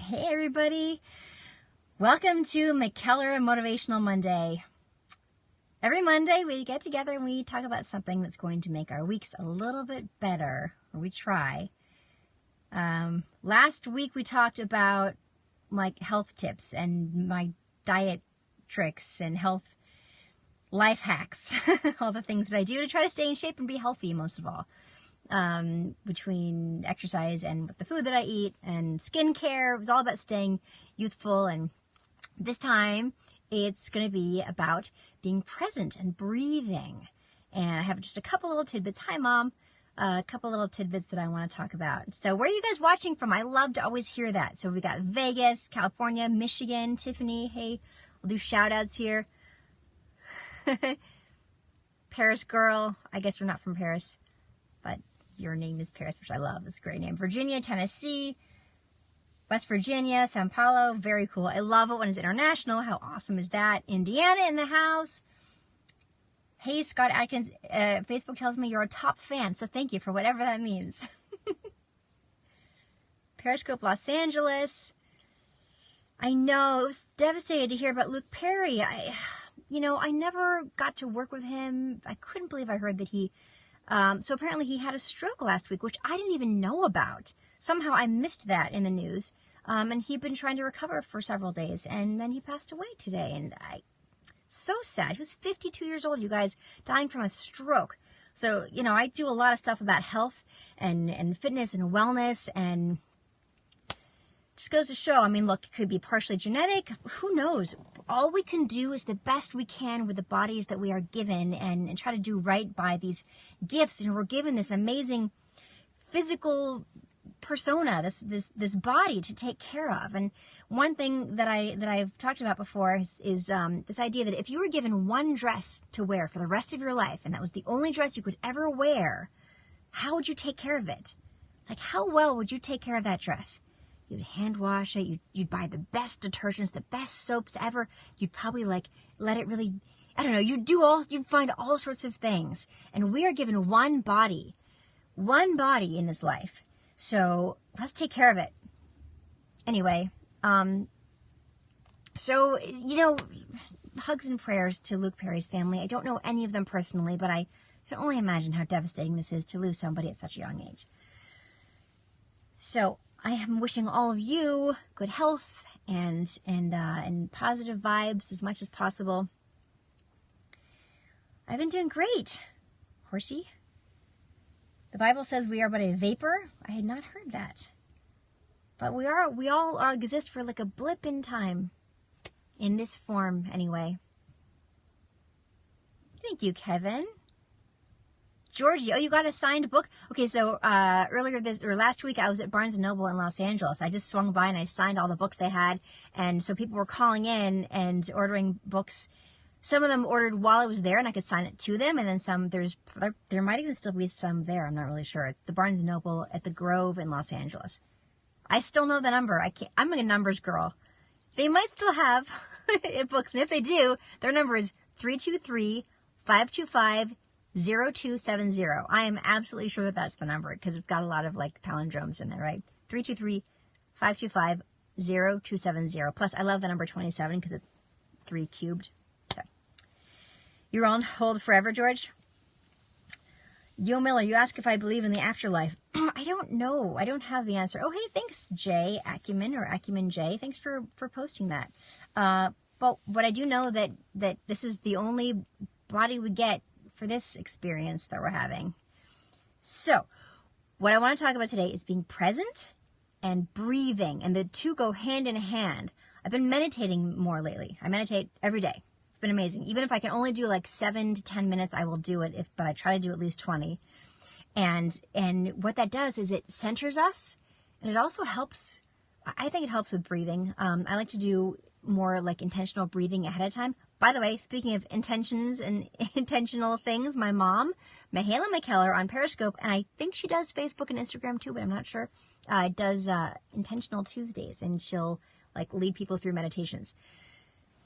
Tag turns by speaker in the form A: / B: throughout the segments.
A: Hey everybody, welcome to McKellar Motivational Monday. Every Monday we get together and we talk about something that's going to make our weeks a little bit better, or we try. Last week we talked about like health tips and my diet tricks and health life hacks, all the things that I do to try to stay in shape and be healthy most of all. Between exercise and the food that I eat and skincare. It was all about staying youthful, and this time it's going to be about being present and breathing. And I have just a couple little tidbits. Hi, Mom. A couple little tidbits that I want to talk about. So where are you guys watching from? I love to always hear that. So we got Vegas, California, Michigan, Tiffany. Hey, we'll do shout outs here. Paris girl. I guess we're not from Paris, but your name is Paris, which I love. It's a great name. Virginia, Tennessee, West Virginia, Sao Paulo. Very cool. I love it when it's international. How awesome is that? Indiana in the house. Hey, Scott Atkins. Facebook tells me you're a top fan, so thank you for whatever that means. Periscope, Los Angeles. I know. It was devastating to hear about Luke Perry. I never got to work with him. I couldn't believe I heard that he... So apparently he had a stroke last week, which I didn't even know about. Somehow I missed that in the news. And he'd been trying to recover for several days, and then he passed away today. And so sad. He was 52 years old, you guys, dying from a stroke. So, I do a lot of stuff about health and fitness and wellness, and just goes to show, look, it could be partially genetic. Who knows? All we can do is the best we can with the bodies that we are given, and try to do right by these gifts. And we're given this amazing physical persona, this body to take care of. And one thing that I've talked about before is this idea that if you were given one dress to wear for the rest of your life, and that was the only dress you could ever wear, how would you take care of it? Like, how well would you take care of that dress? You'd hand wash it. You'd buy the best detergents, the best soaps ever. You'd probably let it really, you'd find all sorts of things. And we are given one body in this life. So let's take care of it. Anyway, hugs and prayers to Luke Perry's family. I don't know any of them personally, but I can only imagine how devastating this is to lose somebody at such a young age. So I am wishing all of you good health and positive vibes as much as possible. I've been doing great, horsey. The Bible says we are but a vapor. I had not heard that. But we all exist for like a blip in time. In this form, anyway. Thank you, Kevin. Georgie, you got a signed book? Okay, so last week I was at Barnes & Noble in Los Angeles. I just swung by and I signed all the books they had. And so people were calling in and ordering books. Some of them ordered while I was there and I could sign it to them. And then some, there might even still be some there. I'm not really sure. It's the Barnes & Noble at the Grove in Los Angeles. I still know the number. I'm a numbers girl. They might still have books. And if they do, their number is 323-525-0270. I am absolutely sure that that's the number because it's got a lot of palindromes in there, right? 323-525-0270. Plus, I love the number 27 because it's 3 cubed. So. You're on hold forever, George? Yo Miller, you ask if I believe in the afterlife. I don't know. I don't have the answer. Oh, hey, thanks, Jay Acumen or Acumen J. Thanks for posting that. But what I do know that this is the only body we get for this experience that we're having. So, what I want to talk about today is being present and breathing, and the two go hand in hand. I've been meditating more lately. I meditate every day. It's been amazing. Even if I can only do 7 to 10 minutes, I will do it, but I try to do at least 20. And what that does is it centers us, and it also helps, I think it helps with breathing. I like to do more intentional breathing ahead of time. By the way, speaking of intentions and intentional things, my mom, Mihaela McKellar on Periscope, and I think she does Facebook and Instagram too, but I'm not sure, does Intentional Tuesdays, and she'll lead people through meditations.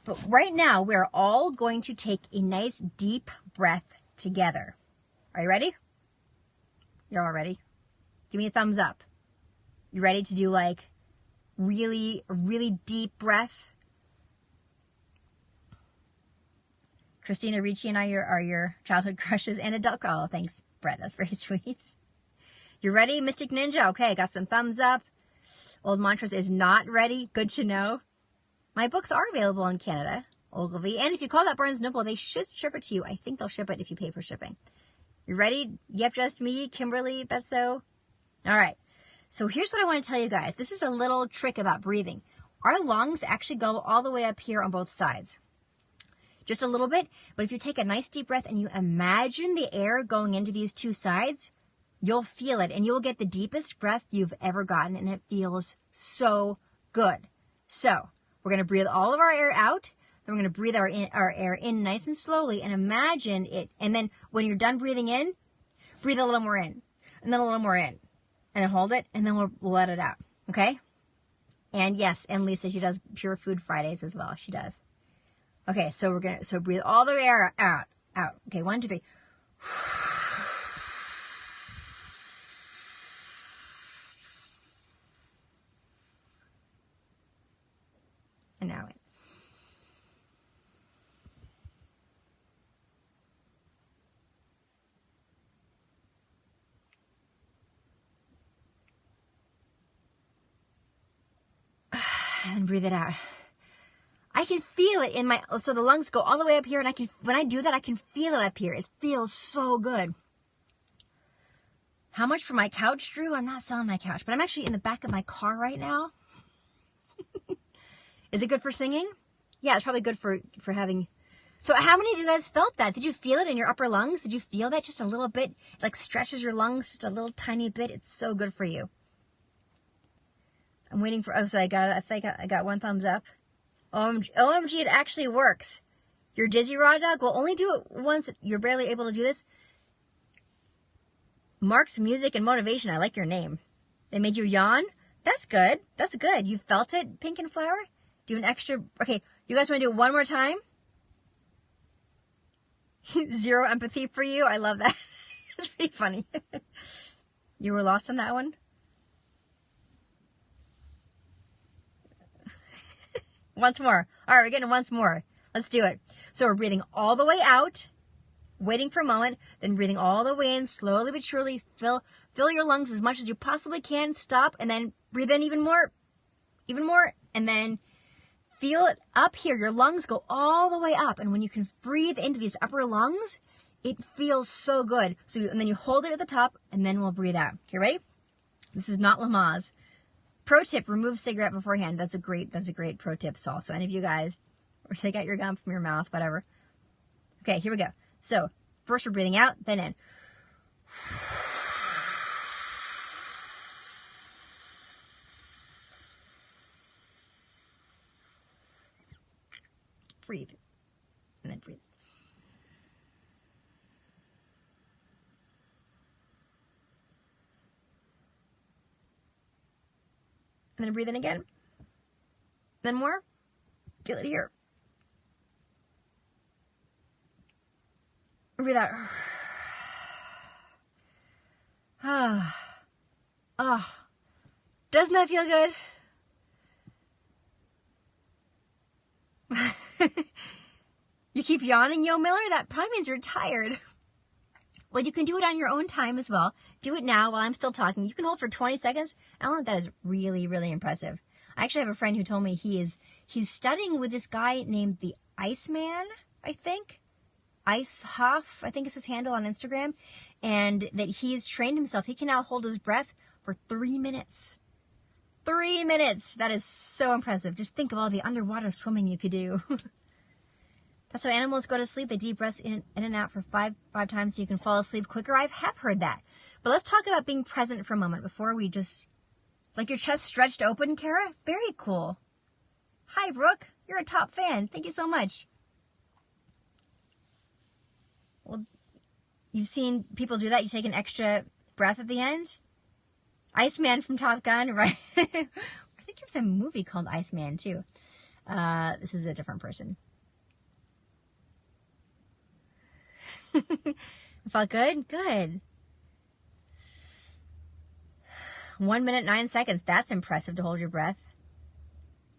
A: But right now, we're all going to take a nice deep breath together. Are you ready? You're all ready? Give me a thumbs up. You ready to do really, really deep breath. Christina Ricci and I are your childhood crushes and adult. Oh, thanks, Brett. That's very sweet. You ready, Mystic Ninja? Okay, got some thumbs up. Old Mantras is not ready. Good to know. My books are available in Canada, Ogilvy. And if you call that Barnes & Noble, they should ship it to you. I think they'll ship it if you pay for shipping. You ready? Yep, just me, Kimberly, Betso. All right. So here's what I want to tell you guys. This is a little trick about breathing. Our lungs actually go all the way up here on both sides. Just a little bit. But if you take a nice deep breath and you imagine the air going into these two sides, you'll feel it. And you'll get the deepest breath you've ever gotten. And it feels so good. So we're going to breathe all of our air out. Then we're going to breathe our air in nice and slowly and imagine it. And then when you're done breathing in, breathe a little more in. And then a little more in. And then hold it. And then we'll let it out. Okay? And yes, and Lisa, she does Pure Food Fridays as well. She does. Okay, so so breathe all the air out. Okay, 1, 2, 3. And now in. And breathe it out. I can feel it in my, so the lungs go all the way up here, and when I do that, I can feel it up here. It feels so good. How much for my couch, Drew? I'm not selling my couch, but I'm actually in the back of my car right now. Is it good for singing? Yeah, it's probably good for having, so how many of you guys felt that? Did you feel it in your upper lungs? Did you feel that just a little bit? It like stretches your lungs just a little tiny bit. It's so good for you. I'm waiting for, oh, so I got 1 thumbs up. OMG, it actually works. Your dizzy raw dog will only do it once. You're barely able to do this. Mark's Music and Motivation. I like your name. They made you yawn? That's good. That's good. You felt it, Pink and Flower? Do an extra. Okay, you guys want to do it one more time? Zero empathy for you. I love that. That's pretty funny. You were lost on that one? Once more. All right, we're getting once more. Let's do it. So we're breathing all the way out, waiting for a moment, then breathing all the way in, slowly but surely. Fill your lungs as much as you possibly can. Stop, and then breathe in even more, and then feel it up here. Your lungs go all the way up, and when you can breathe into these upper lungs, it feels so good. And then you hold it at the top, and then we'll breathe out. Okay, ready? This is not Lamaze. Pro tip, remove cigarette beforehand. That's a great pro tip, Saul. So any of you guys, or take out your gum from your mouth, whatever. Okay, here we go. So first we're breathing out, then in. Breathe. And then breathe. And then breathe in again. Then more. Feel it here. Breathe out. Doesn't that feel good? You keep yawning, Yo Miller? That probably means you're tired. Well, you can do it on your own time as well. Do it now while I'm still talking. You can hold for 20 seconds. Ellen, that is really, really impressive. I actually have a friend who told me he's studying with this guy named the Iceman, I think. Ice Huff, I think is his handle on Instagram. And that he's trained himself. He can now hold his breath for 3 minutes. 3 minutes. That is so impressive. Just think of all the underwater swimming you could do. That's how animals go to sleep. They deep breaths in and out for five times so you can fall asleep quicker. I have heard that. But let's talk about being present for a moment before we just, like your chest stretched open, Kara? Very cool. Hi, Brooke. You're a top fan. Thank you so much. Well, you've seen people do that. You take an extra breath at the end. Iceman from Top Gun, right? I think there's a movie called Iceman, too. This is a different person. Felt good? Good. 1 minute, 9 seconds. That's impressive to hold your breath.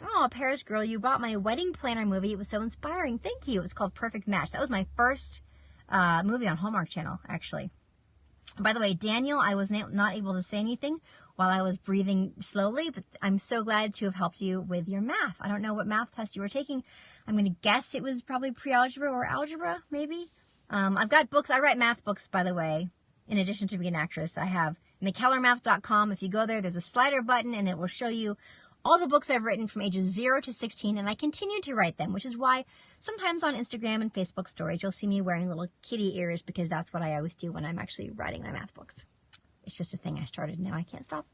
A: Oh, Paris girl, you bought my wedding planner movie. It was so inspiring. Thank you. It was called Perfect Match. That was my first movie on Hallmark Channel, actually. By the way, Daniel, I was not able to say anything while I was breathing slowly, but I'm so glad to have helped you with your math. I don't know what math test you were taking. I'm going to guess it was probably pre-algebra or algebra, maybe. I've got books. I write math books, by the way, in addition to being an actress. I have McKellarmath.com. If you go there, there's a slider button, and it will show you all the books I've written from ages 0 to 16, and I continue to write them, which is why sometimes on Instagram and Facebook stories, you'll see me wearing little kitty ears, because that's what I always do when I'm actually writing my math books. It's just a thing I started, now I can't stop.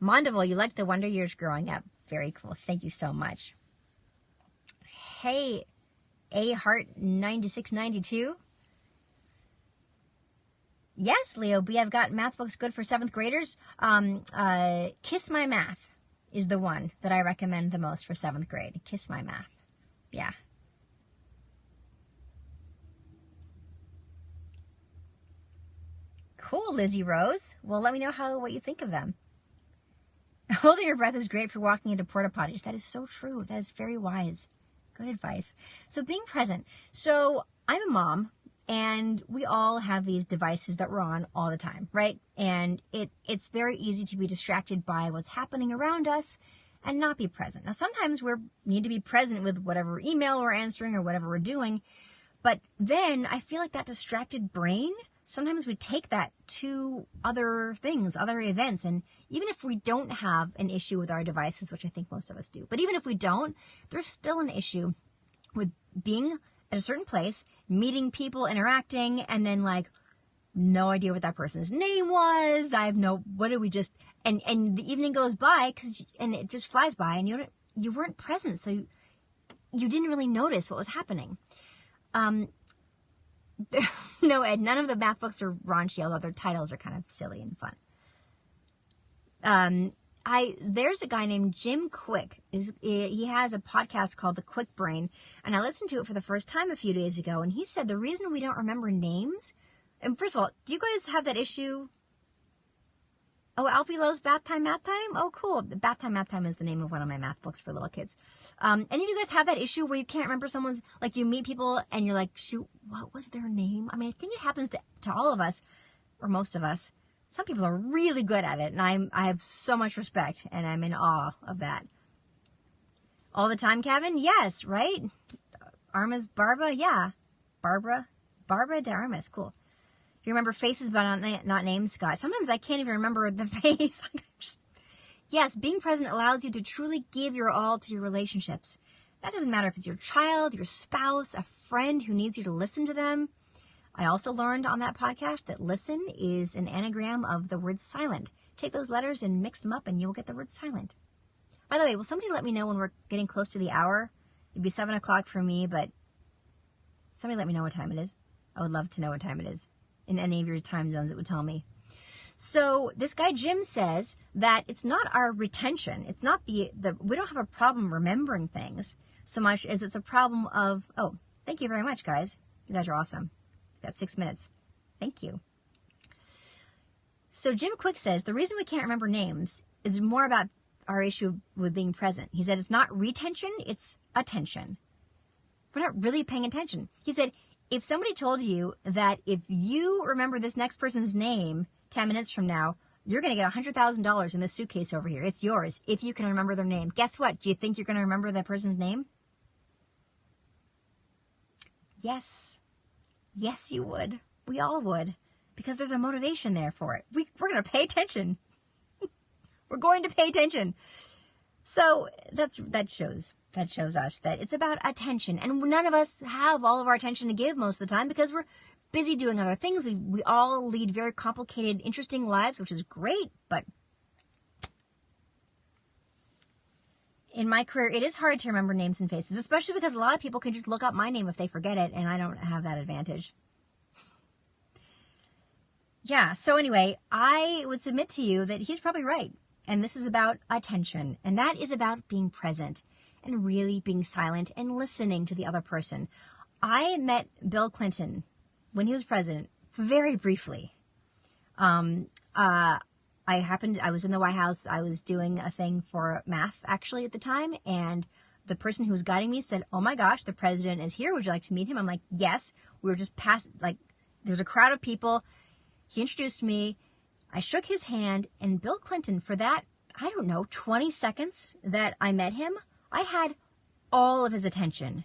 A: Mondeval, you liked the Wonder Years growing up. Very cool. Thank you so much. Hey, A Heart 9692. Yes, Leo B, I've got math books good for 7th graders. Kiss My Math is the one that I recommend the most for 7th grade. Kiss My Math. Yeah. Cool, Lizzie Rose. Well, let me know what you think of them. Holding your breath is great for walking into porta potties. That is so true. That is very wise. Good advice. So being present. So I'm a mom, and we all have these devices that we're on all the time, right? And it's very easy to be distracted by what's happening around us and not be present. Now, sometimes we need to be present with whatever email we're answering or whatever we're doing. But then I feel like that distracted brain, sometimes we take that to other things, other events. And even if we don't have an issue with our devices, which I think most of us do, but even if we don't, there's still an issue with being at a certain place, meeting people, interacting, and then like no idea what that person's name was. I have what did we just, and the evening goes by and it just flies by, and you weren't present. So you didn't really notice what was happening. No, Ed, none of the math books are raunchy, although their titles are kind of silly and fun. There's a guy named Jim Quick. He has a podcast called The Quick Brain, and I listened to it for the first time a few days ago, and he said the reason we don't remember names, and first of all, do you guys have that issue? Oh, Alfie loves Bath Time Math Time? Oh, cool. Bath Time Math Time is the name of one of my math books for little kids. Any of you guys have that issue where you can't remember someone's, like you meet people and you're like, shoot, what was their name? I mean, I think it happens to all of us, or most of us. Some people are really good at it, and I have so much respect, and I'm in awe of that. All the time, Kevin? Yes, right? Armas Barba? Yeah. Barbara de Armas. Cool. You remember faces but not names, Scott. Sometimes I can't even remember the face. Yes, being present allows you to truly give your all to your relationships. That doesn't matter if it's your child, your spouse, a friend who needs you to listen to them. I also learned on that podcast that listen is an anagram of the word silent. Take those letters and mix them up and you'll get the word silent. By the way, will somebody let me know when we're getting close to the hour? It'd be 7 o'clock for me, but somebody let me know what time it is. I would love to know what time it is. In any of your time zones, it would tell me. So this guy Jim says that it's not our retention. It's not we don't have a problem remembering things so much as it's a problem of, oh, thank you very much, guys. You guys are awesome. Got 6 minutes. Thank you. So Jim Quick says the reason we can't remember names is more about our issue with being present. He said it's not retention, it's attention. We're not really paying attention. He said, if somebody told you that if you remember this next person's name 10 minutes from now, you're going to get $100,000 in this suitcase over here. It's yours if you can remember their name. Guess what? Do you think you're going to remember that person's name? Yes. Yes, you would. We all would. Because there's a motivation there for it. We're going to pay attention. We're going to pay attention. So that shows us that it's about attention. And none of us have all of our attention to give most of the time because we're busy doing other things. We all lead very complicated, interesting lives, which is great. But in my career, it is hard to remember names and faces, especially because a lot of people can just look up my name if they forget it, and I don't have that advantage. Yeah, so anyway, I would submit to you that he's probably right. And this is about attention. And that is about being present and really being silent and listening to the other person. I met Bill Clinton when he was president very briefly. I was in the White House. I was doing a thing for math actually at the time. And the person who was guiding me said, "Oh my gosh, the president is here. Would you like to meet him?" I'm like, "Yes." We were just past, like, there's a crowd of people. He introduced me. I shook his hand, and Bill Clinton, for that, I don't know, 20 seconds that I met him, I had all of his attention.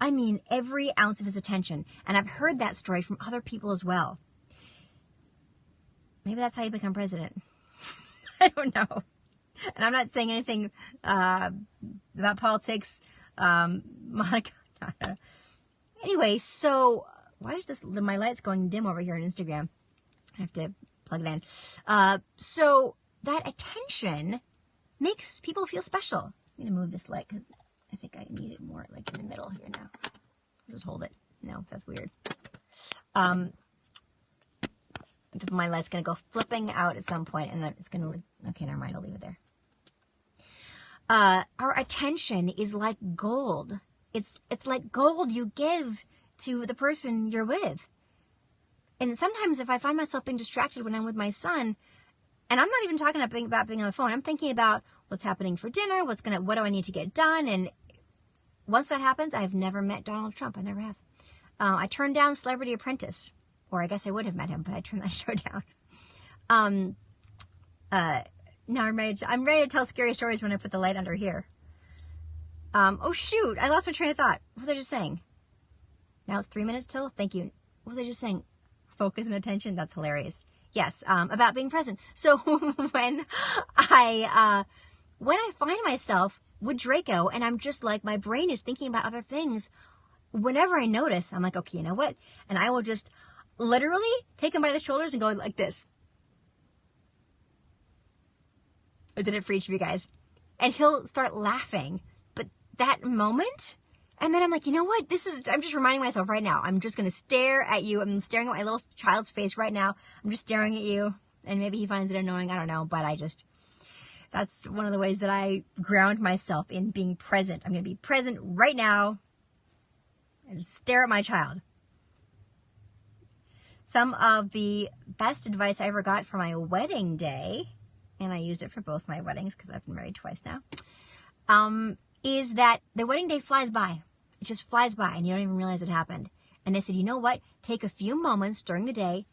A: I mean, every ounce of his attention. And I've heard that story from other people as well. Maybe that's how you become president. I don't know. And I'm not saying anything about politics. Monica. Anyway, so why is my light's going dim over here on Instagram? I have to plug it in. So that attention makes people feel special. I'm going to move this light because I think I need it more like in the middle here now. I'll just hold it. No, that's weird. My light's going to go flipping out at some point, and it's going to, okay, never mind, I'll leave it there. Our attention is like gold. It's like gold you give to the person you're with. And sometimes if I find myself being distracted when I'm with my son, and I'm not even talking about being on the phone, I'm thinking about what's happening for dinner, what do I need to get done, and once that happens, I've never met Donald Trump. I never have. I turned down Celebrity Apprentice. Or I guess I would have met him, but I turned that show down. Now I'm ready to tell scary stories when I put the light under here. Oh shoot, I lost my train of thought. What was I just saying? Now it's 3 minutes till? Thank you. What was I just saying? Focus and attention? That's hilarious. Yes, about being present. So when I find myself with Draco and I'm just like, my brain is thinking about other things, whenever I notice, I'm like, okay, you know what? And I will just literally take him by the shoulders and go like this. I did it for each of you guys. And he'll start laughing. But that moment, and then I'm like, you know what? I'm just reminding myself right now. I'm just going to stare at you. I'm staring at my little child's face right now. I'm just staring at you. And maybe he finds it annoying. I don't know. But that's one of the ways that I ground myself in being present. I'm going to be present right now and stare at my child. Some of the best advice I ever got for my wedding day, and I used it for both my weddings because I've been married twice now, is that the wedding day flies by. It just flies by and you don't even realize it happened. And they said, you know what? Take a few moments during the day,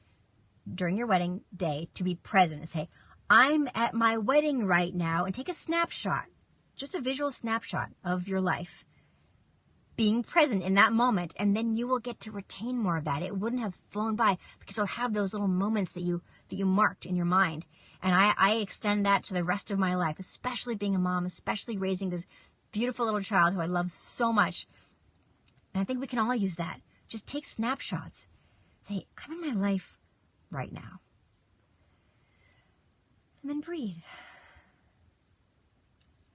A: during your wedding day, to be present and say, I'm at my wedding right now, and take a snapshot, just a visual snapshot of your life. Being present in that moment, and then you will get to retain more of that. It wouldn't have flown by because you'll have those little moments that you marked in your mind. And I extend that to the rest of my life, especially being a mom, especially raising this beautiful little child who I love so much. And I think we can all use that. Just take snapshots. Say, I'm in my life right now. And then breathe.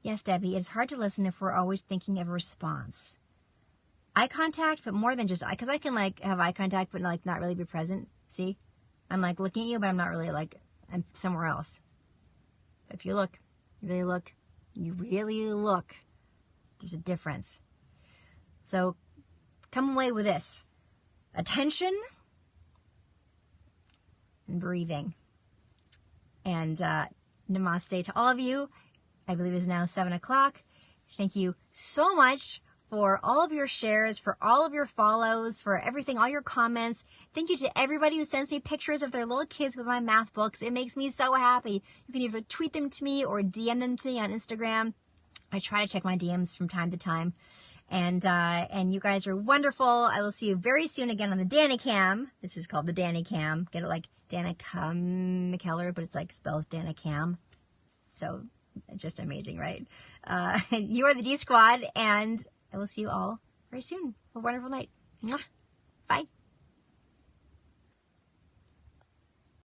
A: Yes, Debbie, it's hard to listen if we're always thinking of a response. Eye contact, but more than just eye, because I can like have eye contact, but like not really be present. See, I'm like looking at you, but I'm not really like, I'm somewhere else. But if you look, you really look, there's a difference. So come away with this: attention and breathing. And namaste to all of you. I believe it is now 7 o'clock. Thank you so much for all of your shares, for all of your follows, for everything, all your comments. Thank you to everybody who sends me pictures of their little kids with my math books. It makes me so happy. You can either tweet them to me or DM them to me on Instagram. I try to check my DMs from time to time. And you guys are wonderful. I will see you very soon again on the Danny Cam. This is called the Danny Cam. Get it like Danica McKellar, but it's like spells Danny Cam. So just amazing, right? You are the D Squad, and I will see you all very soon. Have a wonderful night. Mwah. Bye.